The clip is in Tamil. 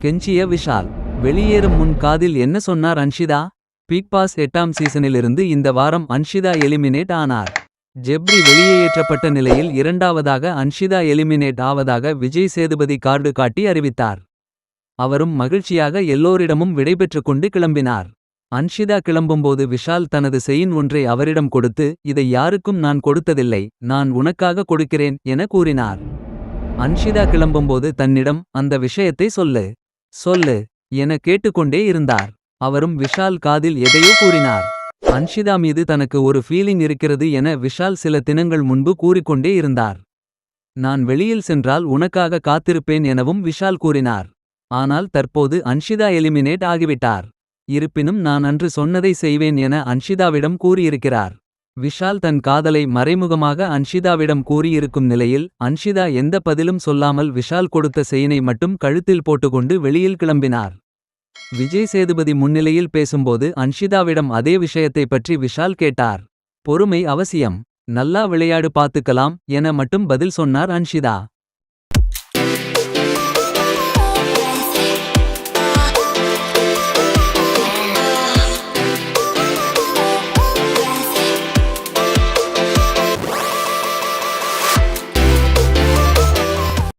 கெஞ்சிய விஷால். வெளியேறும் முன் காதில் என்ன சொன்னார் அன்ஷிதா? பிக் பாஸ் 8ஆம் சீசனிலிருந்து இந்த வாரம் அன்ஷிதா எலிமினேட் ஆனார். ஜெப்ரி வெளியேற்றப்பட்ட நிலையில் இரண்டாவதாக அன்ஷிதா எலிமினேட் ஆவதாக விஜய் சேதுபதி கார்டு காட்டி அறிவித்தார். அவரும் மகிழ்ச்சியாக எல்லோரிடமும் விடைபெற்றுக் கொண்டு கிளம்பினார். அன்ஷிதா கிளம்பும்போது விஷால் தனது செயின் ஒன்றை அவரிடம் கொடுத்து, இதை யாருக்கும் நான் கொடுத்ததில்லை, நான் உனக்காக கொடுக்கிறேன் என கூறினார். அன்ஷிதா கிளம்பும்போது தன்னிடம் அந்த விஷயத்தை சொல்லு சொல்லு என கேட்டுக்கொண்டே இருந்தார். அவரும் விஷால் காதில் எதையோ கூறினார். அன்ஷிதா மீது தனக்கு ஒரு ஃபீலிங் இருக்கிறது என விஷால் சில தினங்கள் முன்பு கூறிக்கொண்டே இருந்தார். நான் வெளியில் சென்றால் உனக்காக காத்திருப்பேன் எனவும் விஷால் கூறினார். ஆனால் தற்போது அன்ஷிதா எலிமினேட் ஆகிவிட்டார். இருப்பினும் நான் அன்று சொன்னதை செய்வேன் என அன்ஷிதாவிடம் கூறியிருக்கிறார். விஷால் தன் காதலை மறைமுகமாக அன்ஷிதாவிடம் கூறியிருக்கும் நிலையில் அன்ஷிதா எந்த பதிலும் சொல்லாமல் விஷால் கொடுத்த செயினை மட்டும் கழுத்தில் போட்டுக்கொண்டு வெளியில் கிளம்பினார். விஜய் சேதுபதி முன்னிலையில் பேசும்போது அன்ஷிதாவிடம் அதே விஷயத்தை பற்றி விஷால் கேட்டார். பொறுமை அவசியம். நல்லா விளையாடு பாத்துக்கலாம் என மட்டும் பதில் சொன்னார் அன்ஷிதா.